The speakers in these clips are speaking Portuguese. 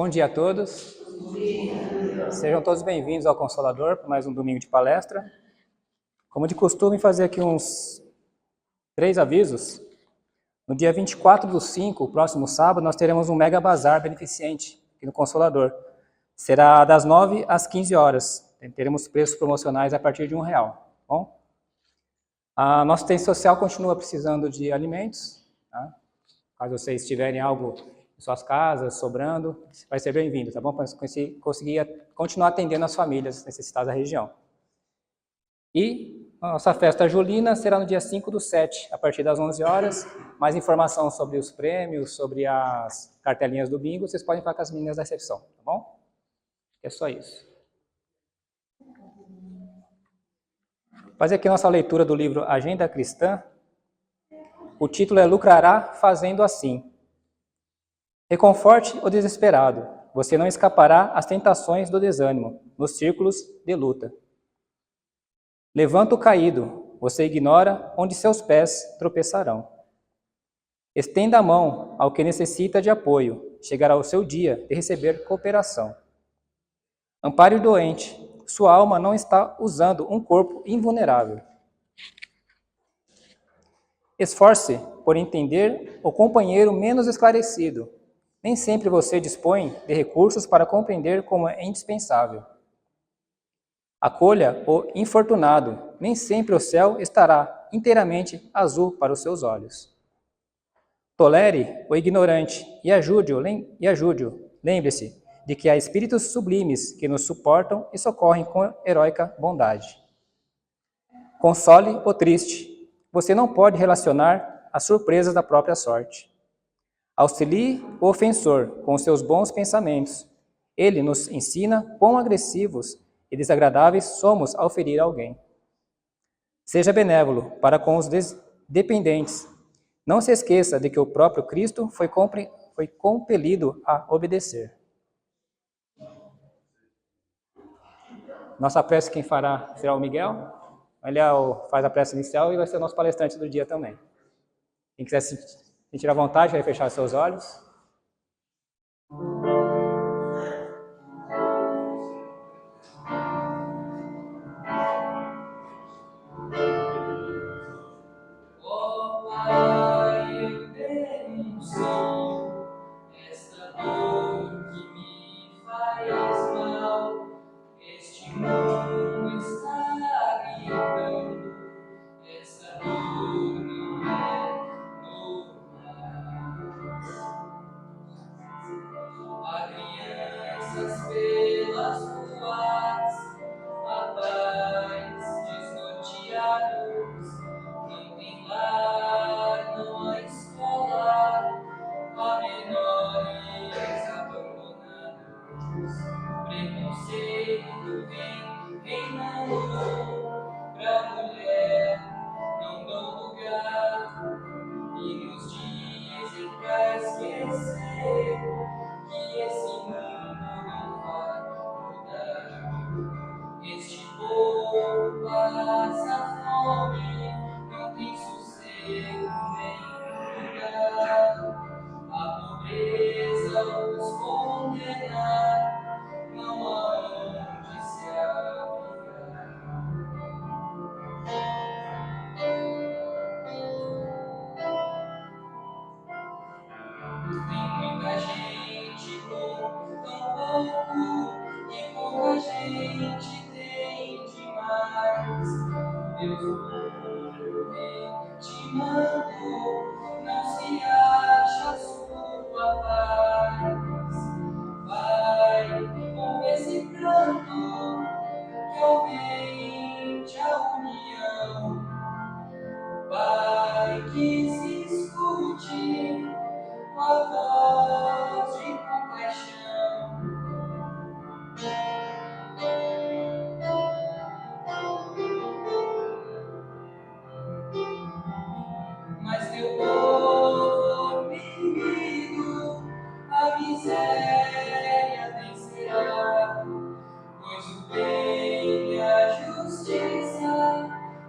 Bom dia a todos. Sejam todos bem-vindos ao Consolador para mais um domingo de palestra. Como de costume, fazer aqui uns 3 avisos. No dia 24/5, próximo sábado, nós teremos um mega bazar beneficente aqui no Consolador. Será das 9 às 15 horas. Teremos preços promocionais a partir de R$1, tá bom? A nossa assistência social continua precisando de alimentos, tá? Caso vocês tiverem algo em suas casas, sobrando, vai ser bem-vindo, tá bom? Para conseguir continuar atendendo as famílias necessitadas da região. E a nossa festa julina será no dia 5/7, a partir das 11 horas. Mais informação sobre os prêmios, sobre as cartelinhas do bingo, vocês podem falar com as meninas da recepção, tá bom? É só isso. Fazer aqui a nossa leitura do livro Agenda Cristã. O título é Lucrará Fazendo Assim. Reconforte o desesperado. Você não escapará às tentações do desânimo, nos círculos de luta. Levanta o caído. Você ignora onde seus pés tropeçarão. Estenda a mão ao que necessita de apoio. Chegará o seu dia de receber cooperação. Ampare o doente. Sua alma não está usando um corpo invulnerável. Esforce por entender o companheiro menos esclarecido. Nem sempre você dispõe de recursos para compreender como é indispensável. Acolha o infortunado. Nem sempre o céu estará inteiramente azul para os seus olhos. Tolere o ignorante e ajude-o. Lembre-se de que há espíritos sublimes que nos suportam e socorrem com heróica bondade. Console o triste. Você não pode relacionar as surpresas da própria sorte. Auxilie o ofensor com seus bons pensamentos. Ele nos ensina quão agressivos e desagradáveis somos ao ferir alguém. Seja benévolo para com os dependentes. Não se esqueça de que o próprio Cristo foi compelido a obedecer. Nossa prece quem fará será o Miguel. Ele faz a prece inicial e vai ser o nosso palestrante do dia também. Quem quiser sentir à vontade, vai fechar seus olhos.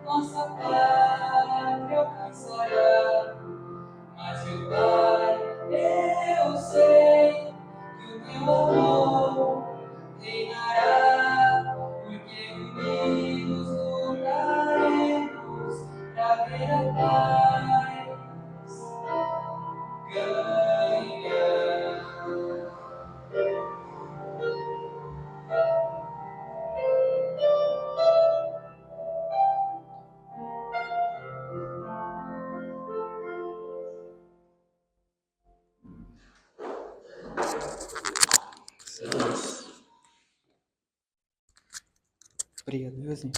Nossa pátria alcançará. Obrigado, Josinho.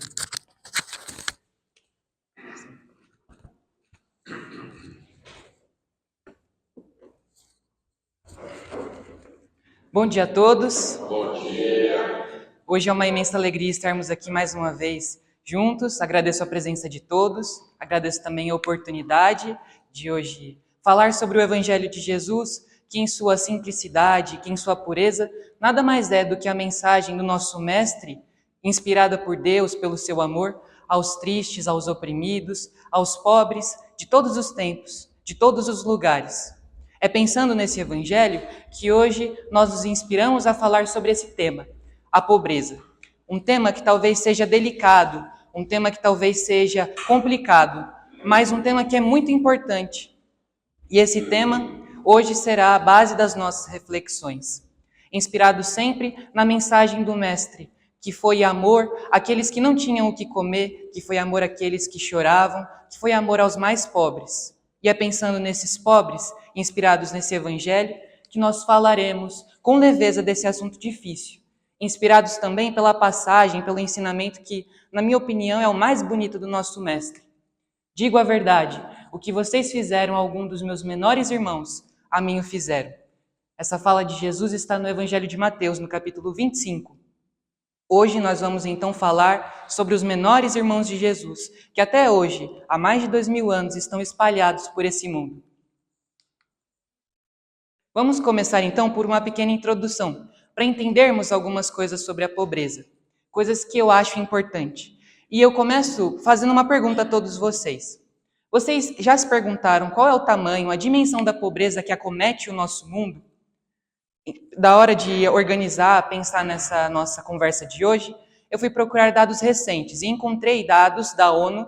Bom dia a todos. Bom dia. Hoje é uma imensa alegria estarmos aqui mais uma vez juntos. Agradeço a presença de todos. Agradeço também a oportunidade de hoje falar sobre o Evangelho de Jesus, que em sua simplicidade, que em sua pureza, nada mais é do que a mensagem do nosso Mestre, inspirada por Deus pelo seu amor, aos tristes, aos oprimidos, aos pobres, de todos os tempos, de todos os lugares. É pensando nesse Evangelho que hoje nós nos inspiramos a falar sobre esse tema, a pobreza. Um tema que talvez seja delicado, um tema que talvez seja complicado, mas um tema que é muito importante. E esse tema hoje será a base das nossas reflexões, inspirado sempre na mensagem do Mestre, que foi amor àqueles que não tinham o que comer, que foi amor àqueles que choravam, que foi amor aos mais pobres. E é pensando nesses pobres, inspirados nesse Evangelho, que nós falaremos com leveza desse assunto difícil, inspirados também pela passagem, pelo ensinamento que, na minha opinião, é o mais bonito do nosso Mestre. Digo a verdade, o que vocês fizeram a algum dos meus menores irmãos, a mim o fizeram. Essa fala de Jesus está no Evangelho de Mateus, no capítulo 25. Hoje nós vamos então falar sobre os menores irmãos de Jesus, que até hoje, há mais de 2000 anos, estão espalhados por esse mundo. Vamos começar então por uma pequena introdução, para entendermos algumas coisas sobre a pobreza, coisas que eu acho importante. E eu começo fazendo uma pergunta a todos vocês. Vocês já se perguntaram qual é o tamanho, a dimensão da pobreza que acomete o nosso mundo? Da hora de organizar, pensar nessa nossa conversa de hoje, eu fui procurar dados recentes e encontrei dados da ONU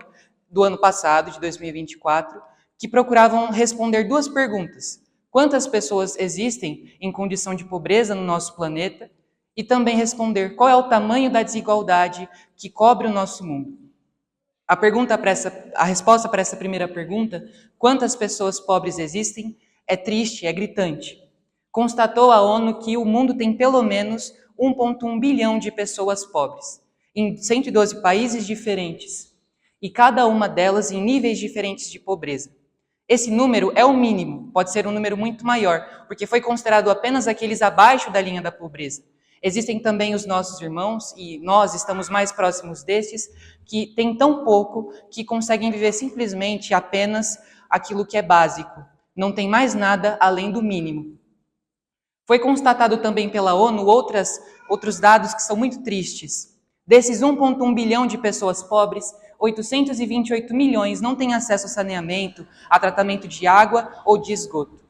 do ano passado, de 2024, que procuravam responder duas perguntas. Quantas pessoas existem em condição de pobreza no nosso planeta? E também responder qual é o tamanho da desigualdade que cobre o nosso mundo. A resposta para essa primeira pergunta, quantas pessoas pobres existem, é triste, é gritante. Constatou a ONU que o mundo tem pelo menos 1,1 bilhão de pessoas pobres, em 112 países diferentes, e cada uma delas em níveis diferentes de pobreza. Esse número é o mínimo, pode ser um número muito maior, porque foi considerado apenas aqueles abaixo da linha da pobreza. Existem também os nossos irmãos, e nós estamos mais próximos destes, que têm tão pouco que conseguem viver simplesmente apenas aquilo que é básico. Não tem mais nada além do mínimo. Foi constatado também pela ONU outros dados que são muito tristes. Desses 1,1 bilhão de pessoas pobres, 828 milhões não têm acesso a saneamento, a tratamento de água ou de esgoto.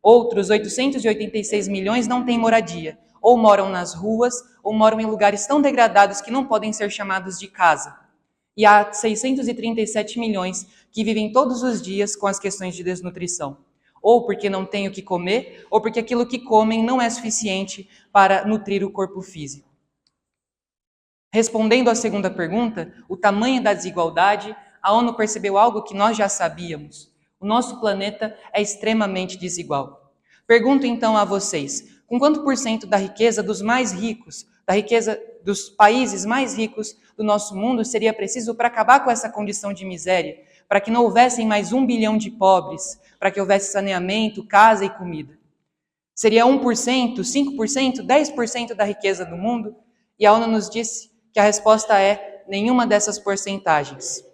Outros 886 milhões não têm moradia, ou moram nas ruas, ou moram em lugares tão degradados que não podem ser chamados de casa. E há 637 milhões que vivem todos os dias com as questões de desnutrição. Ou porque não têm o que comer, ou porque aquilo que comem não é suficiente para nutrir o corpo físico. Respondendo à segunda pergunta, o tamanho da desigualdade, a ONU percebeu algo que nós já sabíamos. O nosso planeta é extremamente desigual. Pergunto então a vocês, com quanto por cento da riqueza dos mais ricos, da riqueza dos países mais ricos do nosso mundo seria preciso para acabar com essa condição de miséria, para que não houvessem mais 1 bilhão de pobres, para que houvesse saneamento, casa e comida? Seria 1%, 5%, 10% da riqueza do mundo? E a ONU nos disse que a resposta é nenhuma dessas porcentagens.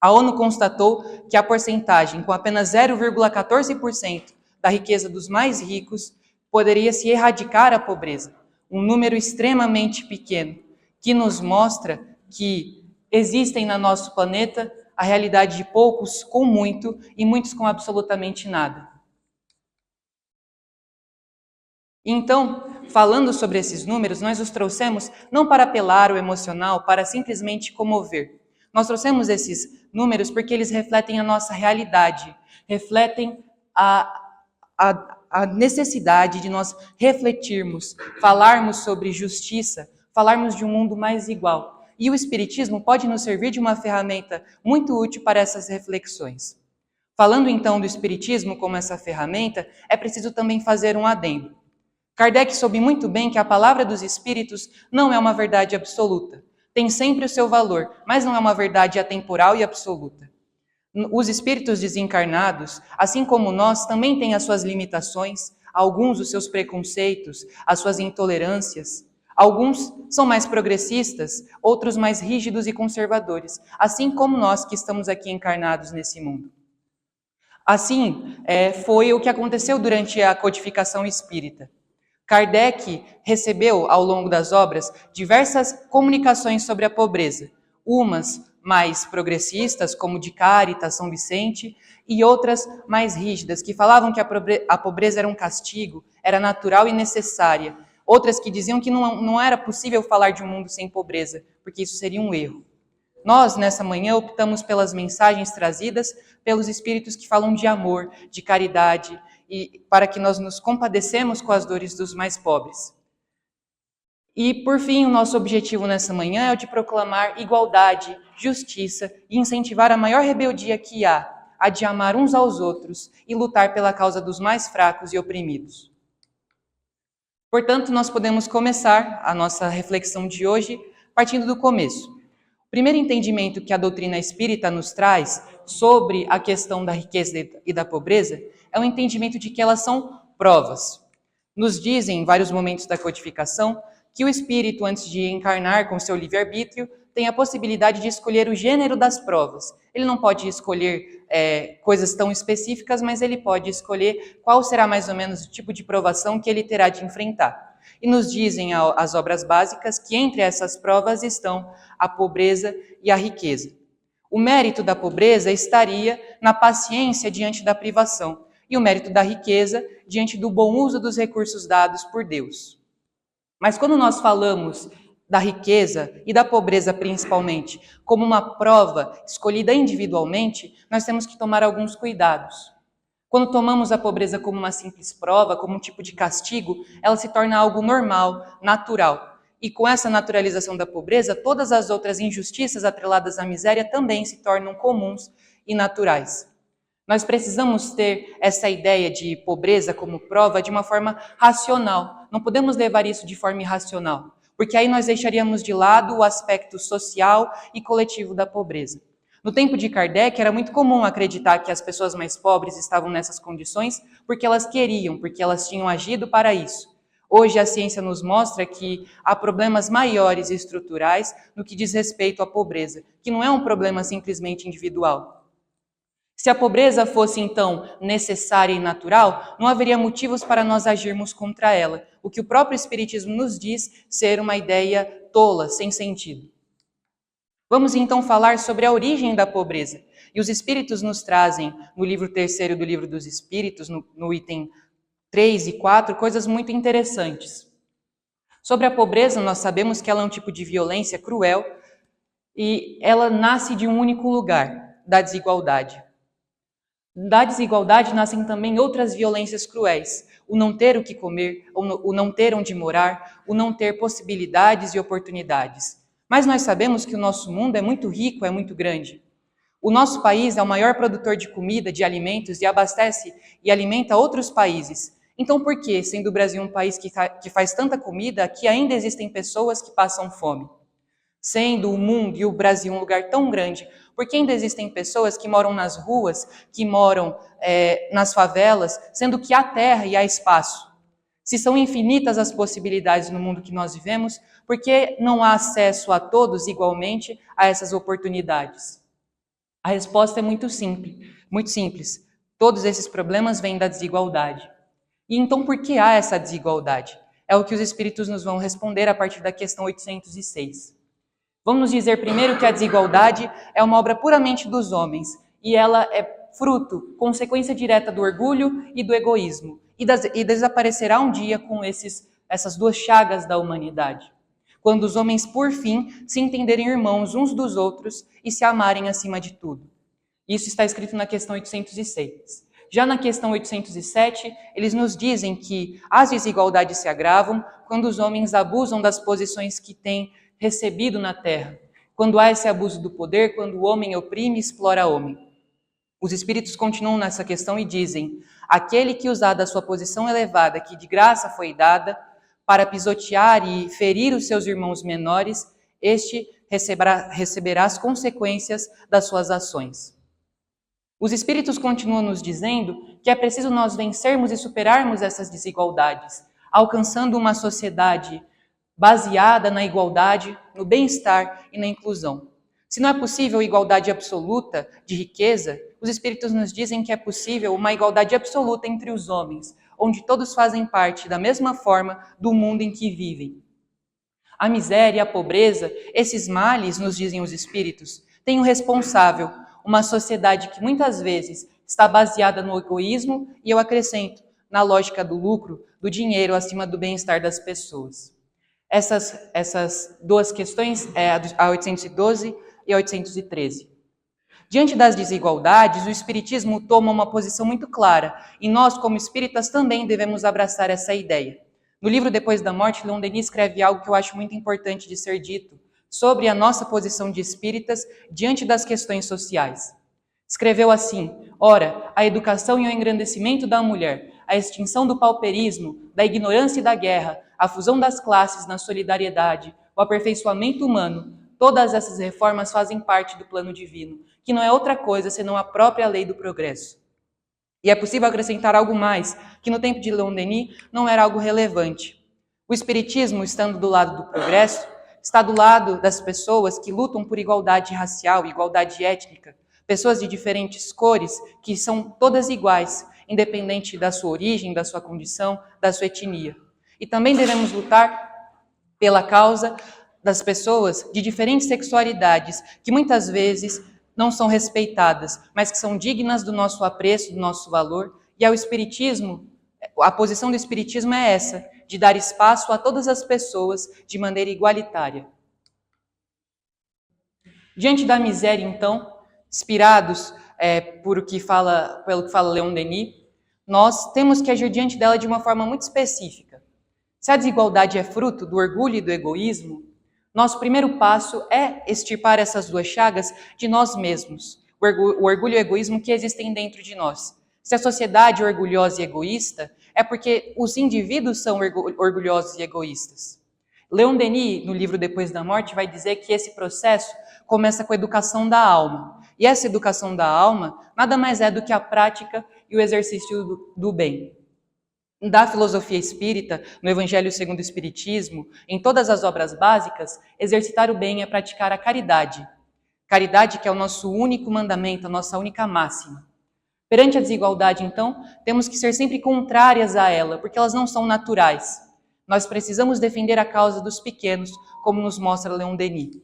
A ONU constatou que a porcentagem com apenas 0,14% da riqueza dos mais ricos poderia se erradicar a pobreza, um número extremamente pequeno, que nos mostra que existem no nosso planeta a realidade de poucos com muito e muitos com absolutamente nada. Então, falando sobre esses números, nós os trouxemos não para apelar ao emocional, para simplesmente comover. Nós trouxemos esses números porque eles refletem a nossa realidade, refletem a necessidade de nós refletirmos, falarmos sobre justiça, falarmos de um mundo mais igual. E o Espiritismo pode nos servir de uma ferramenta muito útil para essas reflexões. Falando então do Espiritismo como essa ferramenta, é preciso também fazer um adendo. Kardec soube muito bem que a palavra dos Espíritos não é uma verdade absoluta. tem sempre o seu valor, mas não é uma verdade atemporal e absoluta. Os espíritos desencarnados, assim como nós, também têm as suas limitações, alguns os seus preconceitos, as suas intolerâncias. Alguns são mais progressistas, outros mais rígidos e conservadores, assim como nós que estamos aqui encarnados nesse mundo. Assim, foi o que aconteceu durante a codificação espírita. Kardec recebeu, ao longo das obras, diversas comunicações sobre a pobreza, umas mais progressistas, como de Cáritas, São Vicente, e outras mais rígidas, que falavam que a pobreza era um castigo, era natural e necessária. Outras que diziam que não era possível falar de um mundo sem pobreza, porque isso seria um erro. Nós, nessa manhã, optamos pelas mensagens trazidas pelos espíritos que falam de amor, de caridade, e para que nós nos compadecemos com as dores dos mais pobres. E, por fim, o nosso objetivo nessa manhã é o de proclamar igualdade, justiça e incentivar a maior rebeldia que há, a de amar uns aos outros e lutar pela causa dos mais fracos e oprimidos. Portanto, nós podemos começar a nossa reflexão de hoje partindo do começo. O primeiro entendimento que a doutrina espírita nos traz sobre a questão da riqueza e da pobreza é o entendimento de que elas são provas. Nos dizem, em vários momentos da codificação, que o espírito, antes de encarnar com seu livre-arbítrio, tem a possibilidade de escolher o gênero das provas. Ele não pode escolher coisas tão específicas, mas ele pode escolher qual será mais ou menos o tipo de provação que ele terá de enfrentar. E nos dizem as obras básicas que entre essas provas estão a pobreza e a riqueza. O mérito da pobreza estaria na paciência diante da privação, e o mérito da riqueza diante do bom uso dos recursos dados por Deus. Mas quando nós falamos da riqueza e da pobreza principalmente como uma prova escolhida individualmente, nós temos que tomar alguns cuidados. Quando tomamos a pobreza como uma simples prova, como um tipo de castigo, ela se torna algo normal, natural. E com essa naturalização da pobreza, todas as outras injustiças atreladas à miséria também se tornam comuns e naturais. Nós precisamos ter essa ideia de pobreza como prova de uma forma racional. Não podemos levar isso de forma irracional, porque aí nós deixaríamos de lado o aspecto social e coletivo da pobreza. No tempo de Kardec, era muito comum acreditar que as pessoas mais pobres estavam nessas condições porque elas queriam, porque elas tinham agido para isso. Hoje a ciência nos mostra que há problemas maiores e estruturais no que diz respeito à pobreza, que não é um problema simplesmente individual. Se a pobreza fosse, então, necessária e natural, não haveria motivos para nós agirmos contra ela, o que o próprio Espiritismo nos diz ser uma ideia tola, sem sentido. Vamos então falar sobre a origem da pobreza. E os Espíritos nos trazem, no livro 3º do Livro dos Espíritos, no item 3 e 4, coisas muito interessantes. Sobre a pobreza, nós sabemos que ela é um tipo de violência cruel e ela nasce de um único lugar, da desigualdade. Da desigualdade nascem também outras violências cruéis, o não ter o que comer, o não ter onde morar, o não ter possibilidades e oportunidades. Mas nós sabemos que o nosso mundo é muito rico, é muito grande. O nosso país é o maior produtor de comida, de alimentos e abastece e alimenta outros países. Então por que, sendo o Brasil um país que faz tanta comida, aqui ainda existem pessoas que passam fome? Sendo o mundo e o Brasil um lugar tão grande, por que ainda existem pessoas que moram nas ruas, que moram nas favelas, sendo que há terra e há espaço? Se são infinitas as possibilidades no mundo que nós vivemos, por que não há acesso a todos igualmente a essas oportunidades? A resposta é muito simples. Todos esses problemas vêm da desigualdade. E então por que há essa desigualdade? É o que os Espíritos nos vão responder a partir da questão 806. Vamos dizer primeiro que a desigualdade é uma obra puramente dos homens e ela é fruto, consequência direta do orgulho e do egoísmo e desaparecerá um dia com essas duas chagas da humanidade. Quando os homens, por fim, se entenderem irmãos uns dos outros e se amarem acima de tudo. Isso está escrito na questão 806. Já na questão 807, eles nos dizem que as desigualdades se agravam quando os homens abusam das posições que têm recebido na terra, quando há esse abuso do poder, quando o homem oprime e explora o homem. Os Espíritos continuam nessa questão e dizem: aquele que usar da sua posição elevada, que de graça foi dada, para pisotear e ferir os seus irmãos menores, este receberá as consequências das suas ações. Os Espíritos continuam nos dizendo que é preciso nós vencermos e superarmos essas desigualdades, alcançando uma sociedade baseada na igualdade, no bem-estar e na inclusão. Se não é possível igualdade absoluta de riqueza, os Espíritos nos dizem que é possível uma igualdade absoluta entre os homens, onde todos fazem parte da mesma forma do mundo em que vivem. A miséria e a pobreza, esses males, nos dizem os Espíritos, têm um responsável, uma sociedade que muitas vezes está baseada no egoísmo e, eu acrescento, na lógica do lucro, do dinheiro acima do bem-estar das pessoas. Essas duas questões, a 812 e a 813. Diante das desigualdades, o Espiritismo toma uma posição muito clara, e nós, como espíritas, também devemos abraçar essa ideia. No livro Depois da Morte, Leon Denis escreve algo que eu acho muito importante de ser dito, sobre a nossa posição de espíritas diante das questões sociais. Escreveu assim: ora, a educação e o engrandecimento da mulher, a extinção do pauperismo, da ignorância e da guerra, a fusão das classes na solidariedade, o aperfeiçoamento humano, todas essas reformas fazem parte do plano divino, que não é outra coisa senão a própria lei do progresso. E é possível acrescentar algo mais, que no tempo de Leon Denis não era algo relevante. O Espiritismo, estando do lado do progresso, está do lado das pessoas que lutam por igualdade racial, igualdade étnica, pessoas de diferentes cores que são todas iguais, independente da sua origem, da sua condição, da sua etnia. E também devemos lutar pela causa das pessoas de diferentes sexualidades, que muitas vezes não são respeitadas, mas que são dignas do nosso apreço, do nosso valor. E ao Espiritismo, a posição do Espiritismo é essa, de dar espaço a todas as pessoas de maneira igualitária. Diante da miséria, então, inspirados pelo que fala Leon Denis, nós temos que agir diante dela de uma forma muito específica. Se a desigualdade é fruto do orgulho e do egoísmo, nosso primeiro passo é extirpar essas duas chagas de nós mesmos, o orgulho e o egoísmo que existem dentro de nós. Se a sociedade é orgulhosa e egoísta, é porque os indivíduos são orgulhosos e egoístas. Leon Denis, no livro Depois da Morte, vai dizer que esse processo começa com a educação da alma. E essa educação da alma nada mais é do que a prática e o exercício do bem. Da filosofia espírita, no Evangelho segundo o Espiritismo, em todas as obras básicas, exercitar o bem é praticar a caridade. Caridade que é o nosso único mandamento, a nossa única máxima. Perante a desigualdade, então, temos que ser sempre contrárias a ela, porque elas não são naturais. Nós precisamos defender a causa dos pequenos, como nos mostra Leon Denis.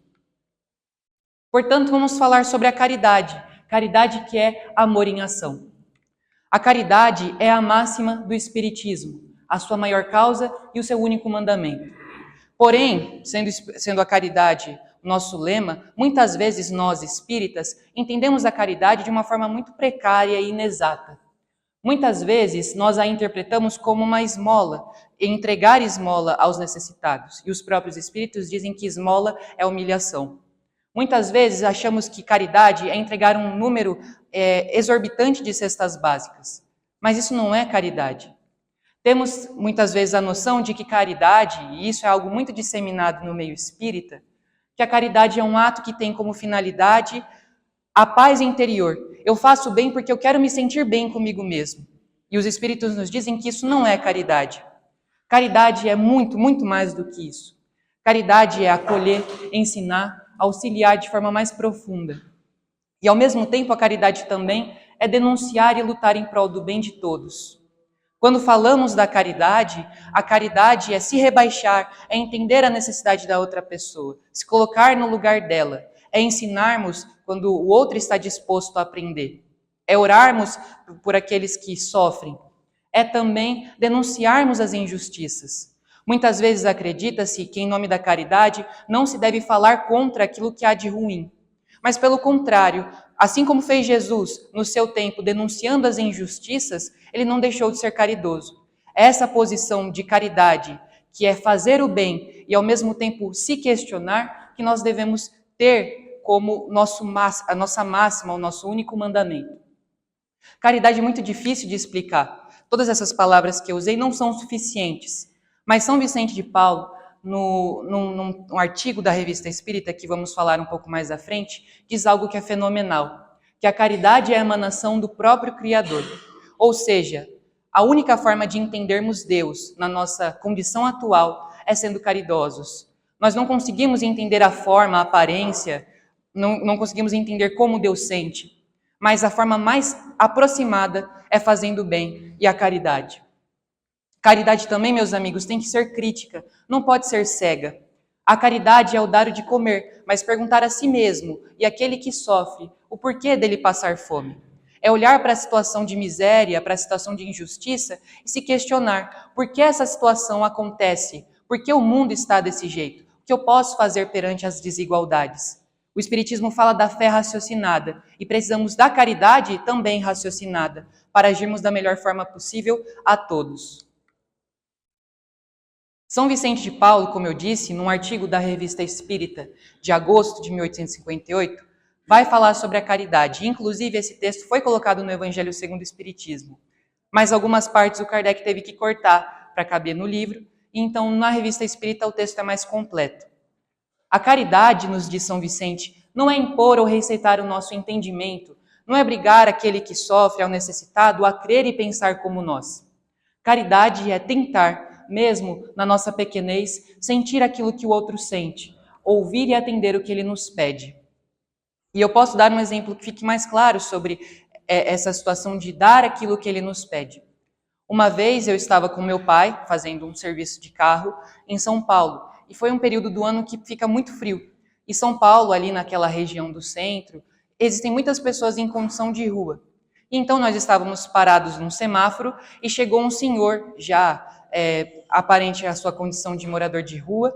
Portanto, vamos falar sobre a caridade. Caridade que é amor em ação. A caridade é a máxima do Espiritismo, a sua maior causa e o seu único mandamento. Porém, sendo a caridade o nosso lema, muitas vezes nós, espíritas, entendemos a caridade de uma forma muito precária e inexata. Muitas vezes nós a interpretamos como uma esmola, entregar esmola aos necessitados. E os próprios espíritos dizem que esmola é humilhação. Muitas vezes achamos que caridade é entregar um número exorbitante de cestas básicas. Mas isso não é caridade. Temos muitas vezes a noção de que caridade, e isso é algo muito disseminado no meio espírita, que a caridade é um ato que tem como finalidade a paz interior. Eu faço bem porque eu quero me sentir bem comigo mesmo. E os espíritos nos dizem que isso não é caridade. Caridade é muito, muito mais do que isso. Caridade é acolher, ensinar, auxiliar de forma mais profunda. E ao mesmo tempo a caridade também é denunciar e lutar em prol do bem de todos. Quando falamos da caridade, a caridade é se rebaixar, é entender a necessidade da outra pessoa, se colocar no lugar dela, é ensinarmos quando o outro está disposto a aprender, é orarmos por aqueles que sofrem, é também denunciarmos as injustiças. Muitas vezes acredita-se que em nome da caridade não se deve falar contra aquilo que há de ruim, mas pelo contrário, assim como fez Jesus no seu tempo denunciando as injustiças, ele não deixou de ser caridoso. Essa posição de caridade, que é fazer o bem e ao mesmo tempo se questionar, que nós devemos ter como a nossa máxima, o nosso único mandamento. Caridade é muito difícil de explicar. Todas essas palavras que eu usei não são suficientes. Mas São Vicente de Paulo, num artigo da Revista Espírita, que vamos falar um pouco mais à frente, diz algo que é fenomenal, que a caridade é a emanação do próprio Criador. Ou seja, a única forma de entendermos Deus na nossa condição atual é sendo caridosos. Nós não conseguimos entender a forma, a aparência, não conseguimos entender como Deus sente, mas a forma mais aproximada é fazendo o bem e a caridade. Caridade também, meus amigos, tem que ser crítica, não pode ser cega. A caridade é o dar o de comer, mas perguntar a si mesmo e aquele que sofre o porquê dele passar fome. É olhar para a situação de miséria, para a situação de injustiça e se questionar por que essa situação acontece, por que o mundo está desse jeito, o que eu posso fazer perante as desigualdades. O Espiritismo fala da fé raciocinada e precisamos da caridade também raciocinada para agirmos da melhor forma possível a todos. São Vicente de Paulo, como eu disse, num artigo da Revista Espírita de agosto de 1858, vai falar sobre a caridade. Inclusive, esse texto foi colocado no Evangelho segundo o Espiritismo. Mas algumas partes o Kardec teve que cortar para caber no livro, e então na Revista Espírita o texto é mais completo. A caridade, nos diz São Vicente, não é impor ou receitar o nosso entendimento, não é obrigar aquele que sofre, ao necessitado, a crer e pensar como nós. Caridade é tentar, mesmo na nossa pequenez, sentir aquilo que o outro sente, ouvir e atender o que ele nos pede. E eu posso dar um exemplo que fique mais claro sobre essa situação de dar aquilo que ele nos pede. Uma vez eu estava com meu pai, fazendo um serviço de carro em São Paulo, e foi um período do ano que fica muito frio. E São Paulo, ali naquela região do centro, existem muitas pessoas em condição de rua. E então nós estávamos parados num semáforo e chegou um senhor, já aparente a sua condição de morador de rua,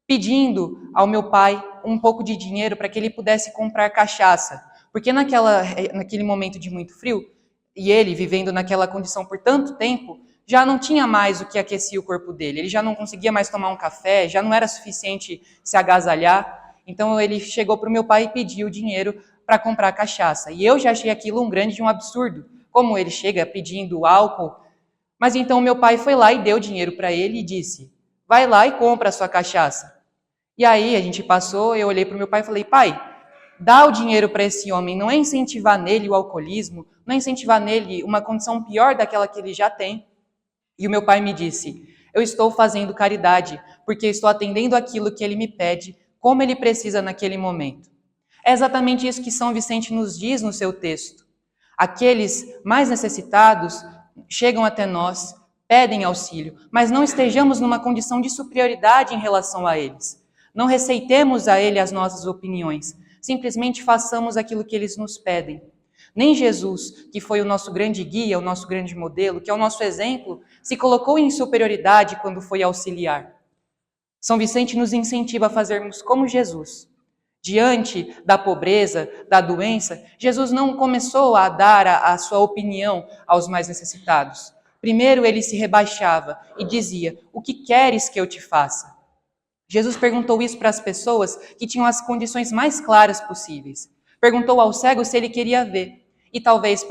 pedindo ao meu pai um pouco de dinheiro para que ele pudesse comprar cachaça. Porque naquele momento de muito frio, e ele vivendo naquela condição por tanto tempo, já não tinha mais o que aquecia o corpo dele. Ele já não conseguia mais tomar um café, já não era suficiente se agasalhar. Então ele chegou para o meu pai e pediu dinheiro para comprar cachaça. E eu já achei aquilo um absurdo. Como ele chega pedindo álcool. Mas então meu pai foi lá e deu dinheiro para ele e disse: vai lá e compra a sua cachaça. E aí a gente passou, eu olhei para o meu pai e falei: pai, dá o dinheiro para esse homem, não é incentivar nele o alcoolismo, não é incentivar nele uma condição pior daquela que ele já tem. E o meu pai me disse: eu estou fazendo caridade, porque estou atendendo aquilo que ele me pede, como ele precisa naquele momento. É exatamente isso que São Vicente nos diz no seu texto. Aqueles mais necessitados chegam até nós, pedem auxílio, mas não estejamos numa condição de superioridade em relação a eles. Não receitemos a ele as nossas opiniões, simplesmente façamos aquilo que eles nos pedem. Nem Jesus, que foi o nosso grande guia, o nosso grande modelo, que é o nosso exemplo, se colocou em superioridade quando foi auxiliar. São Vicente nos incentiva a fazermos como Jesus. Diante da pobreza, da doença, Jesus não começou a dar a sua opinião aos mais necessitados. Primeiro ele se rebaixava e dizia: o que queres que eu te faça? Jesus perguntou isso para as pessoas que tinham as condições mais claras possíveis. Perguntou ao cego se ele queria ver. E talvez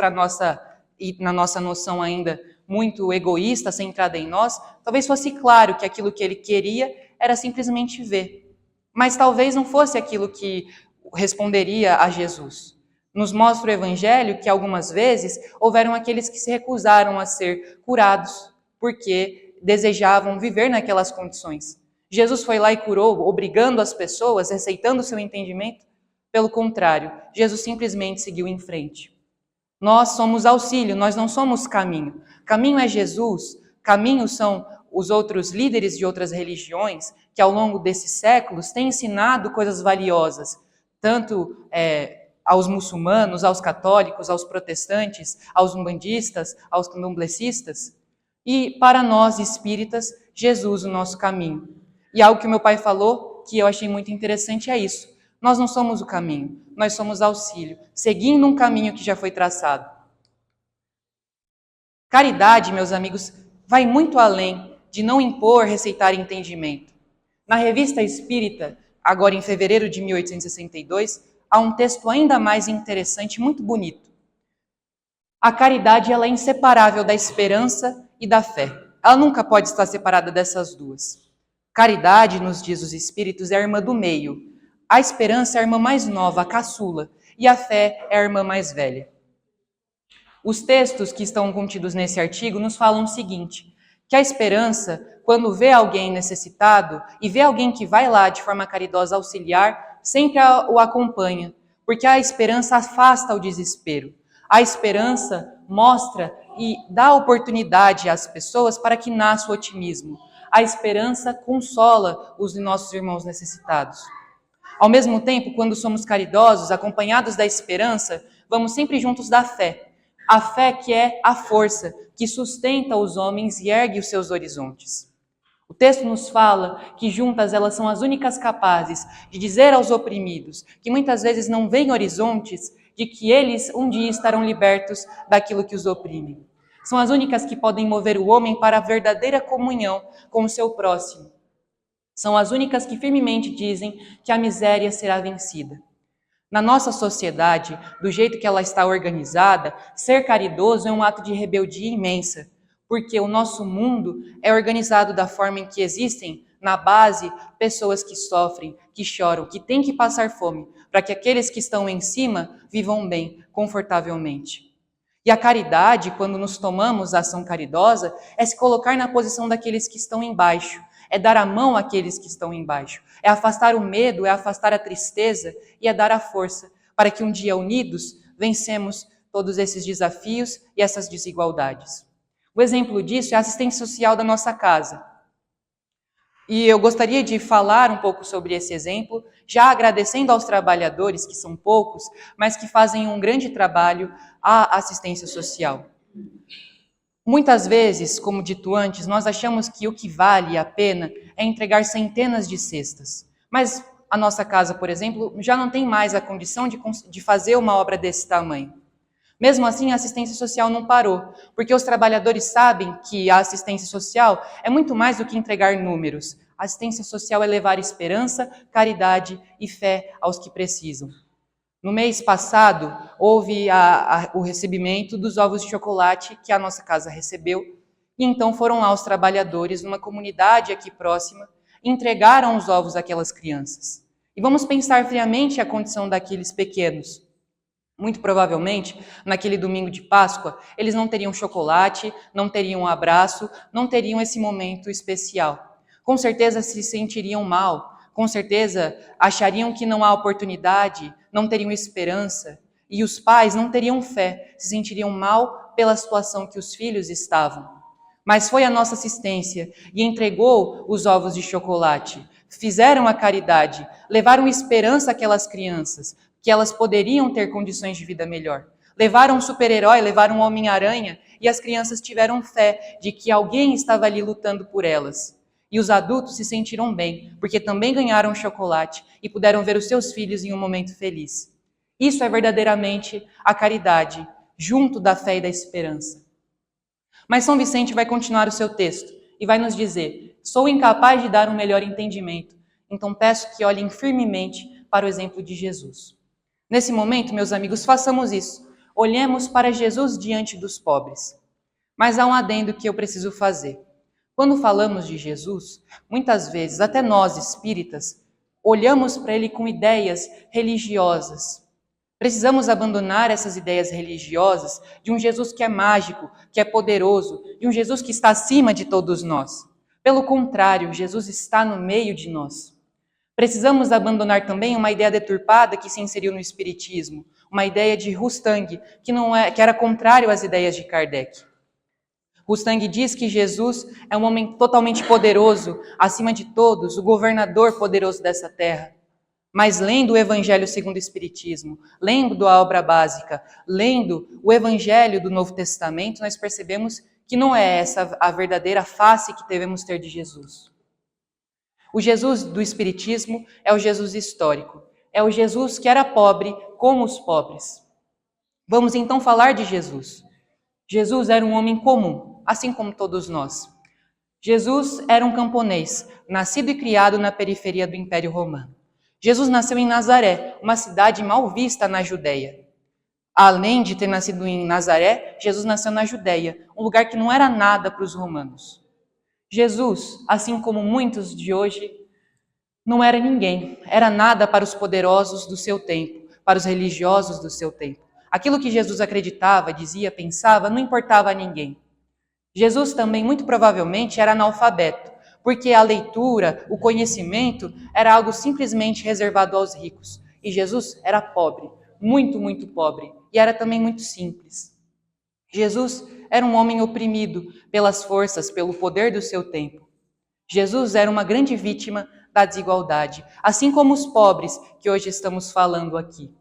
na nossa noção ainda muito egoísta, centrada em nós, talvez fosse claro que aquilo que ele queria era simplesmente ver. Mas talvez não fosse aquilo que responderia a Jesus. Nos mostra o Evangelho que algumas vezes houveram aqueles que se recusaram a ser curados, porque desejavam viver naquelas condições. Jesus foi lá e curou, obrigando as pessoas, receitando o seu entendimento? Pelo contrário, Jesus simplesmente seguiu em frente. Nós somos auxílio, nós não somos caminho. Caminho é Jesus, caminho são os outros líderes de outras religiões que ao longo desses séculos têm ensinado coisas valiosas, tanto aos muçulmanos, aos católicos, aos protestantes, aos umbandistas, aos candomblecistas. E para nós espíritas, Jesus, o nosso caminho. E algo que meu pai falou, que eu achei muito interessante, é isso. Nós não somos o caminho, nós somos auxílio, seguindo um caminho que já foi traçado. Caridade, meus amigos, vai muito além de não impor, receitar entendimento. Na Revista Espírita, agora em fevereiro de 1862, há um texto ainda mais interessante, muito bonito. A caridade ela é inseparável da esperança e da fé. Ela nunca pode estar separada dessas duas. Caridade, nos diz os Espíritos, é a irmã do meio. A esperança é a irmã mais nova, a caçula, e a fé é a irmã mais velha. Os textos que estão contidos nesse artigo nos falam o seguinte, que a esperança, quando vê alguém necessitado e vê alguém que vai lá de forma caridosa auxiliar, sempre o acompanha, porque a esperança afasta o desespero. A esperança mostra e dá oportunidade às pessoas para que nasça o otimismo. A esperança consola os nossos irmãos necessitados. Ao mesmo tempo, quando somos caridosos, acompanhados da esperança, vamos sempre juntos da fé. A fé que é a força que sustenta os homens e ergue os seus horizontes. O texto nos fala que juntas elas são as únicas capazes de dizer aos oprimidos, que muitas vezes não veem horizontes, de que eles um dia estarão libertos daquilo que os oprime. São as únicas que podem mover o homem para a verdadeira comunhão com o seu próximo. São as únicas que firmemente dizem que a miséria será vencida. Na nossa sociedade, do jeito que ela está organizada, ser caridoso é um ato de rebeldia imensa, porque o nosso mundo é organizado da forma em que existem, na base, pessoas que sofrem, que choram, que têm que passar fome, para que aqueles que estão em cima vivam bem, confortavelmente. E a caridade, quando nos tomamos a ação caridosa, é se colocar na posição daqueles que estão embaixo, é dar a mão àqueles que estão embaixo, é afastar o medo, é afastar a tristeza e é dar a força para que um dia unidos vencemos todos esses desafios e essas desigualdades. O exemplo disso é a assistência social da nossa casa. E eu gostaria de falar um pouco sobre esse exemplo, já agradecendo aos trabalhadores, que são poucos, mas que fazem um grande trabalho à assistência social. Muitas vezes, como dito antes, nós achamos que o que vale a pena é entregar centenas de cestas. Mas a nossa casa, por exemplo, já não tem mais a condição de fazer uma obra desse tamanho. Mesmo assim, a assistência social não parou, porque os trabalhadores sabem que a assistência social é muito mais do que entregar números. A assistência social é levar esperança, caridade e fé aos que precisam. No mês passado, houve o recebimento dos ovos de chocolate que a nossa casa recebeu, e então foram lá os trabalhadores, numa comunidade aqui próxima, e entregaram os ovos àquelas crianças. E vamos pensar friamente a condição daqueles pequenos. Muito provavelmente, naquele domingo de Páscoa, eles não teriam chocolate, não teriam um abraço, não teriam esse momento especial. Com certeza se sentiriam mal, com certeza achariam que não há oportunidade, não teriam esperança, e os pais não teriam fé, se sentiriam mal pela situação que os filhos estavam. Mas foi a nossa assistência e entregou os ovos de chocolate, fizeram a caridade, levaram esperança àquelas crianças, que elas poderiam ter condições de vida melhor. Levaram um super-herói, levaram um Homem-Aranha, e as crianças tiveram fé de que alguém estava ali lutando por elas. E os adultos se sentiram bem, porque também ganharam chocolate e puderam ver os seus filhos em um momento feliz. Isso é verdadeiramente a caridade, junto da fé e da esperança. Mas São Vicente vai continuar o seu texto e vai nos dizer: sou incapaz de dar um melhor entendimento, então peço que olhem firmemente para o exemplo de Jesus. Nesse momento, meus amigos, façamos isso. Olhemos para Jesus diante dos pobres. Mas há um adendo que eu preciso fazer. Quando falamos de Jesus, muitas vezes, até nós espíritas, olhamos para ele com ideias religiosas. Precisamos abandonar essas ideias religiosas de um Jesus que é mágico, que é poderoso, de um Jesus que está acima de todos nós. Pelo contrário, Jesus está no meio de nós. Precisamos abandonar também uma ideia deturpada que se inseriu no Espiritismo, uma ideia de Rustang, que era contrário às ideias de Kardec. Rustang diz que Jesus é um homem totalmente poderoso, acima de todos, o governador poderoso dessa terra. Mas lendo o Evangelho segundo o Espiritismo, lendo a obra básica, lendo o Evangelho do Novo Testamento, nós percebemos que não é essa a verdadeira face que devemos ter de Jesus. O Jesus do Espiritismo é o Jesus histórico, é o Jesus que era pobre como os pobres. Vamos então falar de Jesus. Jesus era um homem comum, assim como todos nós. Jesus era um camponês, nascido e criado na periferia do Império Romano. Jesus nasceu em Nazaré, uma cidade mal vista na Judéia. Além de ter nascido em Nazaré, Jesus nasceu na Judéia, um lugar que não era nada para os romanos. Jesus, assim como muitos de hoje, não era ninguém, era nada para os poderosos do seu tempo, para os religiosos do seu tempo. Aquilo que Jesus acreditava, dizia, pensava, não importava a ninguém. Jesus também, muito provavelmente, era analfabeto, porque a leitura, o conhecimento, era algo simplesmente reservado aos ricos. E Jesus era pobre, muito, muito pobre, e era também muito simples. Jesus era um homem oprimido pelas forças, pelo poder do seu tempo. Jesus era uma grande vítima da desigualdade, assim como os pobres que hoje estamos falando aqui.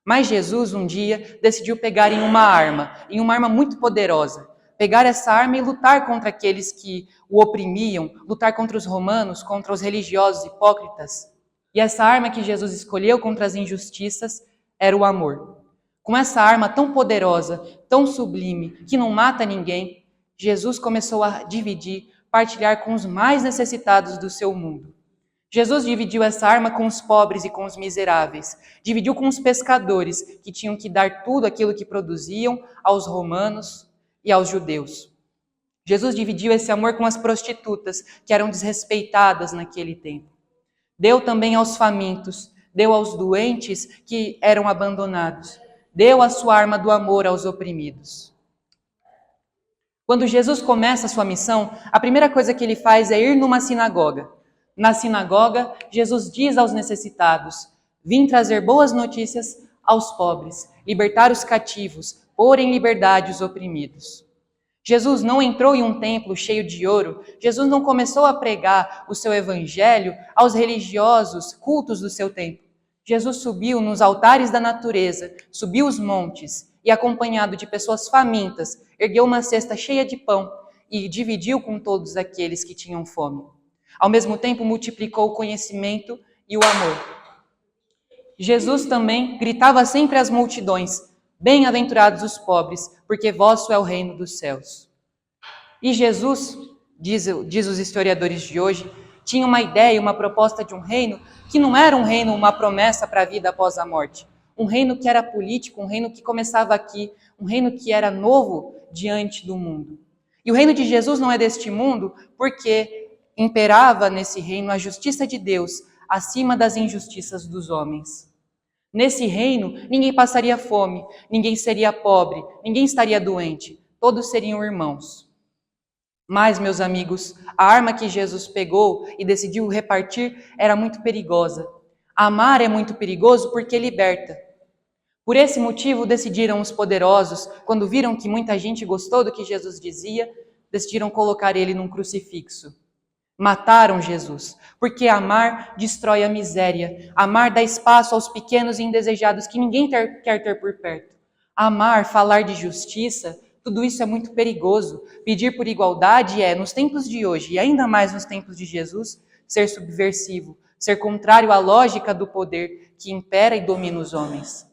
Mas Jesus um dia decidiu pegar em uma arma muito poderosa, pegar essa arma e lutar contra aqueles que o oprimiam, lutar contra os romanos, contra os religiosos hipócritas. E essa arma que Jesus escolheu contra as injustiças era o amor. Com essa arma tão poderosa, tão sublime, que não mata ninguém, Jesus começou a dividir, partilhar com os mais necessitados do seu mundo. Jesus dividiu essa arma com os pobres e com os miseráveis. Dividiu com os pescadores, que tinham que dar tudo aquilo que produziam aos romanos e aos judeus. Jesus dividiu esse amor com as prostitutas, que eram desrespeitadas naquele tempo. Deu também aos famintos, deu aos doentes que eram abandonados. Deu a sua arma do amor aos oprimidos. Quando Jesus começa a sua missão, a primeira coisa que ele faz é ir numa sinagoga. Na sinagoga, Jesus diz aos necessitados: vim trazer boas notícias aos pobres, libertar os cativos, pôr em liberdade os oprimidos. Jesus não entrou em um templo cheio de ouro, Jesus não começou a pregar o seu evangelho aos religiosos cultos do seu tempo. Jesus subiu nos altares da natureza, subiu os montes e, acompanhado de pessoas famintas, ergueu uma cesta cheia de pão e dividiu com todos aqueles que tinham fome. Ao mesmo tempo, multiplicou o conhecimento e o amor. Jesus também gritava sempre às multidões: bem-aventurados os pobres, porque vosso é o reino dos céus. E Jesus, diz os historiadores de hoje, tinha uma ideia, uma proposta de um reino que não era um reino, uma promessa para a vida após a morte. Um reino que era político, um reino que começava aqui, um reino que era novo diante do mundo. E o reino de Jesus não é deste mundo porque imperava nesse reino a justiça de Deus acima das injustiças dos homens. Nesse reino, ninguém passaria fome, ninguém seria pobre, ninguém estaria doente, todos seriam irmãos. Mas, meus amigos, a arma que Jesus pegou e decidiu repartir era muito perigosa. Amar é muito perigoso porque liberta. Por esse motivo, decidiram os poderosos, quando viram que muita gente gostou do que Jesus dizia, decidiram colocar ele num crucifixo. Mataram Jesus, porque amar destrói a miséria. Amar dá espaço aos pequenos e indesejados que ninguém quer ter por perto. Amar, falar de justiça, tudo isso é muito perigoso. Pedir por igualdade é, nos tempos de hoje, e ainda mais nos tempos de Jesus, ser subversivo, ser contrário à lógica do poder que impera e domina os homens.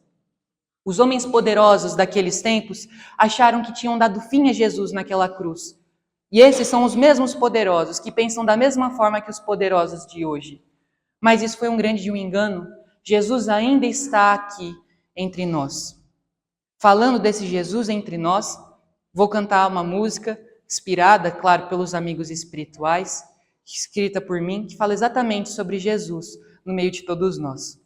Os homens poderosos daqueles tempos acharam que tinham dado fim a Jesus naquela cruz. E esses são os mesmos poderosos que pensam da mesma forma que os poderosos de hoje. Mas isso foi um grande engano. Jesus ainda está aqui entre nós. Falando desse Jesus entre nós, vou cantar uma música inspirada, claro, pelos amigos espirituais, escrita por mim, que fala exatamente sobre Jesus no meio de todos nós.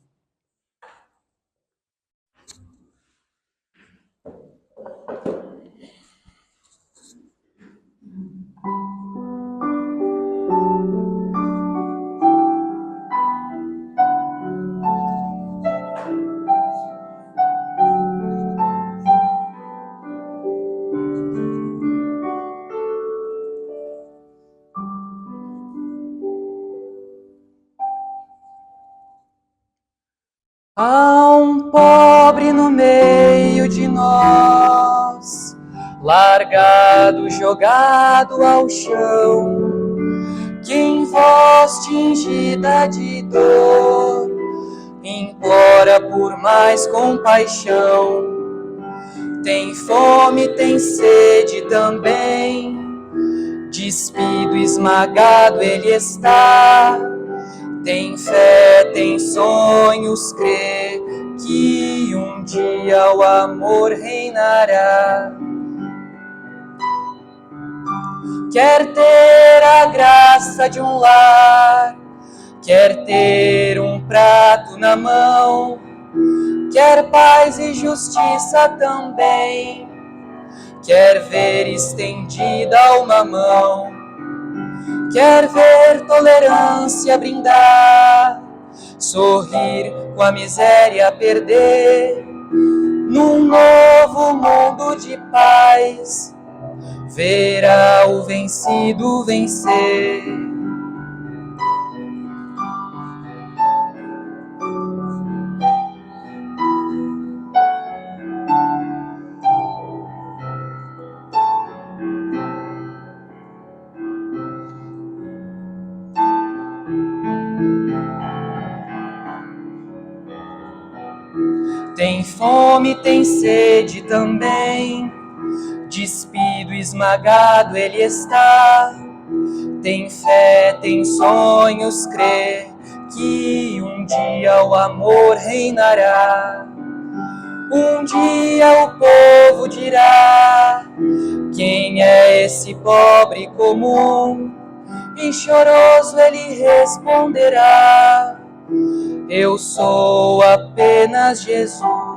Há um pobre no meio de nós, largado, jogado ao chão, que em voz tingida de dor implora por mais compaixão. Tem fome, tem sede também, despido, esmagado ele está. Tem fé, tem sonhos, crê que um dia o amor reinará. quer ter a graça de um lar, quer ter um prato na mão, quer paz e justiça também, quer ver estendida uma mão, quer ver tolerância brindar, sorrir com a miséria perder, num novo mundo de paz, verá o vencido vencer. Tem fome, tem sede também, despido, esmagado ele está. Tem fé, tem sonhos, crê que um dia o amor reinará. Um dia o povo dirá: quem é esse pobre comum? E choroso ele responderá: eu sou apenas Jesus.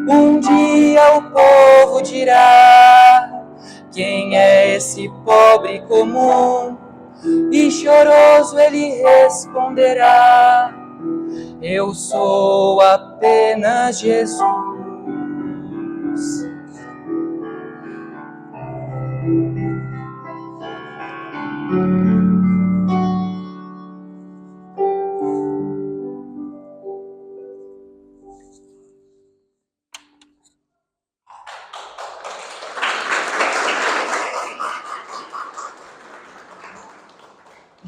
Um dia o povo dirá: quem é esse pobre comum? E choroso ele responderá: eu sou apenas Jesus.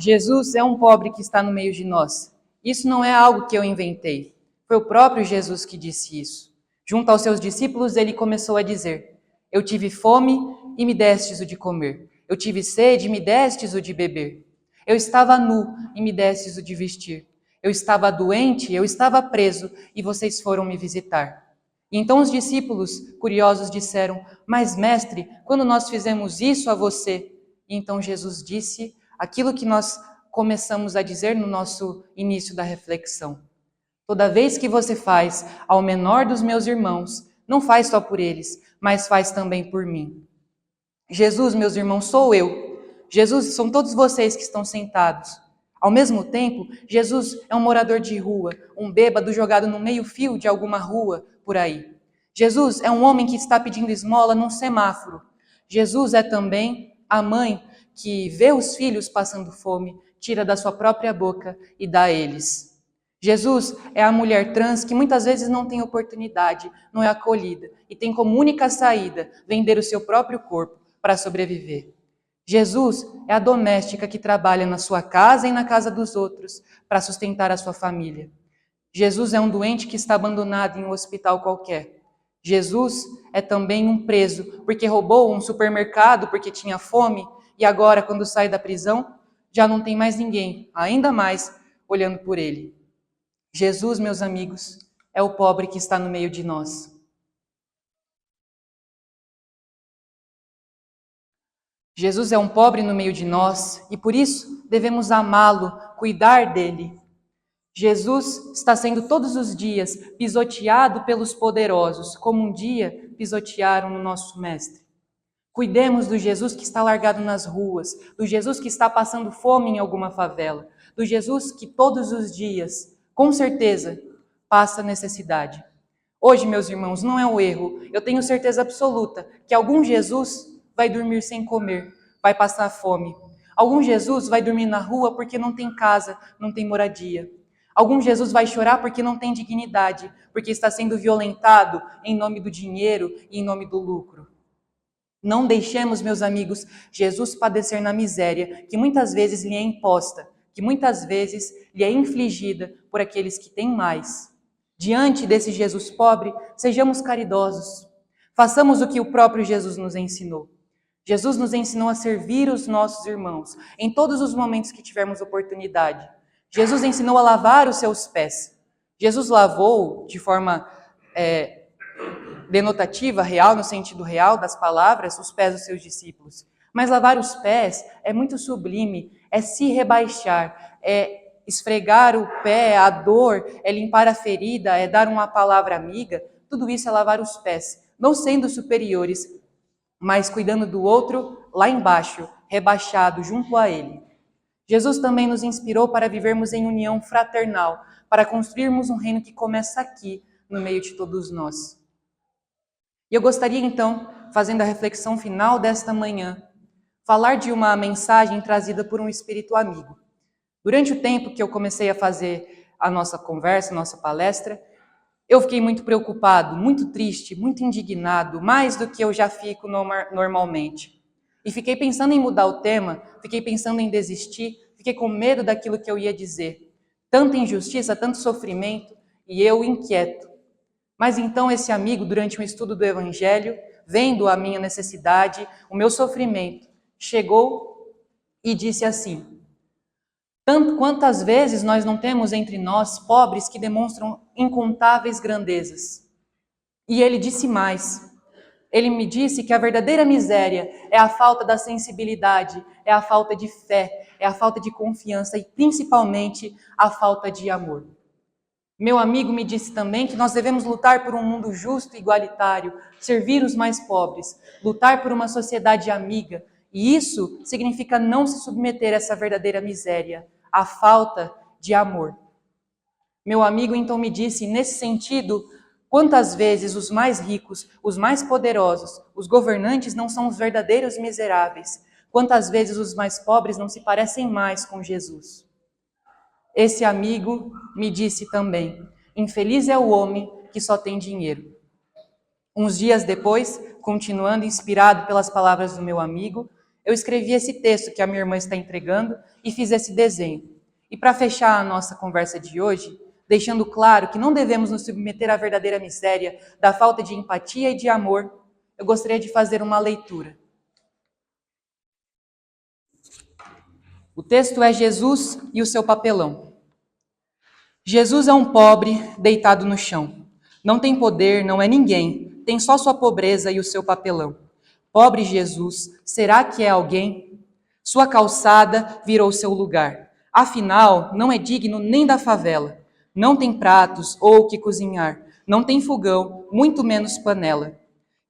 Jesus é um pobre que está no meio de nós. Isso não é algo que eu inventei. Foi o próprio Jesus que disse isso. Junto aos seus discípulos, ele começou a dizer: eu tive fome e me destes o de comer. Eu tive sede e me destes o de beber. Eu estava nu e me destes o de vestir. Eu estava doente, eu estava preso e vocês foram me visitar. E então os discípulos, curiosos, disseram: mas mestre, quando nós fizemos isso a você? E então Jesus disse aquilo que nós começamos a dizer no nosso início da reflexão. Toda vez que você faz ao menor dos meus irmãos, não faz só por eles, mas faz também por mim. Jesus, meus irmãos, sou eu. Jesus, são todos vocês que estão sentados. Ao mesmo tempo, Jesus é um morador de rua, um bêbado jogado no meio-fio de alguma rua por aí. Jesus é um homem que está pedindo esmola num semáforo. Jesus é também a mãe que vê os filhos passando fome, tira da sua própria boca e dá a eles. Jesus é a mulher trans que muitas vezes não tem oportunidade, não é acolhida e tem como única saída vender o seu próprio corpo para sobreviver. Jesus é a doméstica que trabalha na sua casa e na casa dos outros para sustentar a sua família. Jesus é um doente que está abandonado em um hospital qualquer. Jesus é também um preso porque roubou um supermercado porque tinha fome e agora, quando sai da prisão, já não tem mais ninguém, ainda mais, olhando por ele. Jesus, meus amigos, é o pobre que está no meio de nós. Jesus é um pobre no meio de nós e por isso devemos amá-lo, cuidar dele. Jesus está sendo todos os dias pisoteado pelos poderosos, como um dia pisotearam no nosso Mestre. Cuidemos do Jesus que está largado nas ruas, do Jesus que está passando fome em alguma favela, do Jesus que todos os dias, com certeza, passa necessidade. Hoje, meus irmãos, não é um erro, eu tenho certeza absoluta que algum Jesus vai dormir sem comer, vai passar fome. Algum Jesus vai dormir na rua porque não tem casa, não tem moradia. Algum Jesus vai chorar porque não tem dignidade, porque está sendo violentado em nome do dinheiro e em nome do lucro. Não deixemos, meus amigos, Jesus padecer na miséria, que muitas vezes lhe é imposta, que muitas vezes lhe é infligida por aqueles que têm mais. Diante desse Jesus pobre, sejamos caridosos. Façamos o que o próprio Jesus nos ensinou. Jesus nos ensinou a servir os nossos irmãos em todos os momentos que tivermos oportunidade. Jesus ensinou a lavar os seus pés. Jesus lavou de forma denotativa, real, no sentido real das palavras, os pés dos seus discípulos. Mas lavar os pés é muito sublime, é se rebaixar, é esfregar o pé, a dor, é limpar a ferida, é dar uma palavra amiga. Tudo isso é lavar os pés, não sendo superiores, mas cuidando do outro lá embaixo, rebaixado junto a ele. Jesus também nos inspirou para vivermos em união fraternal, para construirmos um reino que começa aqui, no meio de todos nós. E eu gostaria então, fazendo a reflexão final desta manhã, falar de uma mensagem trazida por um espírito amigo. Durante o tempo que eu comecei a fazer a nossa conversa, a nossa palestra, eu fiquei muito preocupado, muito triste, muito indignado, mais do que eu já fico normalmente. E fiquei pensando em mudar o tema, fiquei pensando em desistir, fiquei com medo daquilo que eu ia dizer. Tanta injustiça, tanto sofrimento, e eu inquieto. Mas então esse amigo, durante um estudo do Evangelho, vendo a minha necessidade, o meu sofrimento, chegou e disse assim: quantas vezes nós não temos entre nós pobres que demonstram incontáveis grandezas? E ele disse mais. Ele me disse que a verdadeira miséria é a falta da sensibilidade, é a falta de fé, é a falta de confiança e principalmente a falta de amor. Meu amigo me disse também que nós devemos lutar por um mundo justo e igualitário, servir os mais pobres, lutar por uma sociedade amiga. E isso significa não se submeter a essa verdadeira miséria, a falta de amor. Meu amigo então me disse, nesse sentido, quantas vezes os mais ricos, os mais poderosos, os governantes não são os verdadeiros miseráveis, quantas vezes os mais pobres não se parecem mais com Jesus. Esse amigo me disse também, infeliz é o homem que só tem dinheiro. Uns dias depois, continuando inspirado pelas palavras do meu amigo, eu escrevi esse texto que a minha irmã está entregando e fiz esse desenho. E para fechar a nossa conversa de hoje, deixando claro que não devemos nos submeter à verdadeira miséria da falta de empatia e de amor, eu gostaria de fazer uma leitura. O texto é Jesus e o seu papelão. Jesus é um pobre deitado no chão. Não tem poder, não é ninguém, tem só sua pobreza e o seu papelão. Pobre Jesus, será que é alguém? Sua calçada virou seu lugar. Afinal, não é digno nem da favela. Não tem pratos ou o que cozinhar. Não tem fogão, muito menos panela.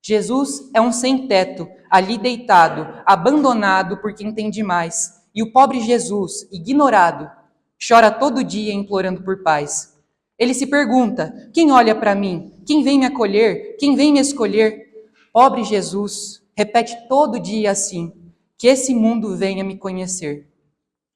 Jesus é um sem-teto, ali deitado, abandonado por quem tem demais. E o pobre Jesus, ignorado, chora todo dia implorando por paz. Ele se pergunta: quem olha para mim? Quem vem me acolher? Quem vem me escolher? Pobre Jesus, repete todo dia assim: que esse mundo venha me conhecer.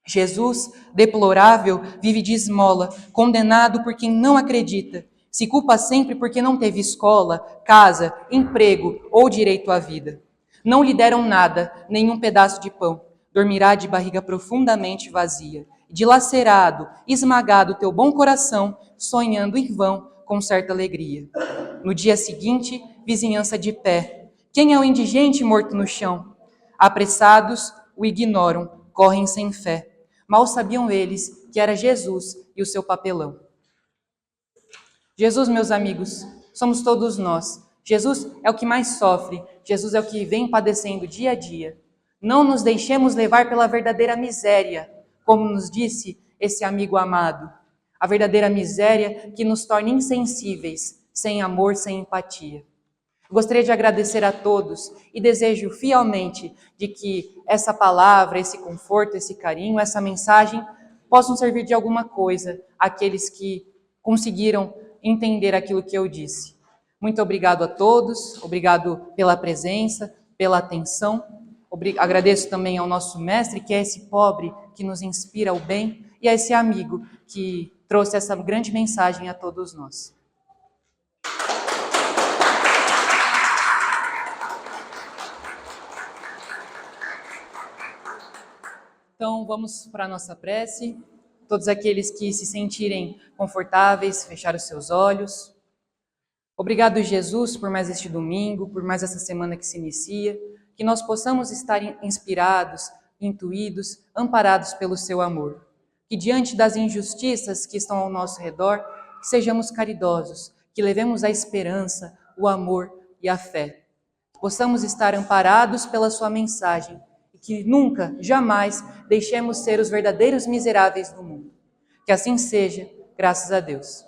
Jesus, deplorável, vive de esmola, condenado por quem não acredita. Se culpa sempre porque não teve escola, casa, emprego ou direito à vida. Não lhe deram nada, nenhum pedaço de pão. Dormirá de barriga profundamente vazia. Dilacerado, esmagado teu bom coração, sonhando em vão com certa alegria. No dia seguinte, vizinhança de pé. Quem é o indigente morto no chão? Apressados, o ignoram, correm sem fé. Mal sabiam eles que era Jesus e o seu papelão. Jesus, meus amigos, somos todos nós. Jesus é o que mais sofre. Jesus é o que vem padecendo dia a dia. Não nos deixemos levar pela verdadeira miséria, como nos disse esse amigo amado. A verdadeira miséria que nos torna insensíveis, sem amor, sem empatia. Gostaria de agradecer a todos e desejo fielmente de que essa palavra, esse conforto, esse carinho, essa mensagem possam servir de alguma coisa àqueles que conseguiram entender aquilo que eu disse. Muito obrigado a todos, obrigado pela presença, pela atenção. Agradeço também ao nosso mestre, que é esse pobre que nos inspira ao bem, e a esse amigo que trouxe essa grande mensagem a todos nós. Então, vamos para a nossa prece. Todos aqueles que se sentirem confortáveis, fechar os seus olhos. Obrigado, Jesus, por mais este domingo, por mais essa semana que se inicia, que nós possamos estar inspirados, intuídos, amparados pelo seu amor. Que diante das injustiças que estão ao nosso redor, sejamos caridosos, que levemos a esperança, o amor e a fé. Possamos estar amparados pela sua mensagem que nunca, jamais deixemos ser os verdadeiros miseráveis do mundo. Que assim seja, graças a Deus.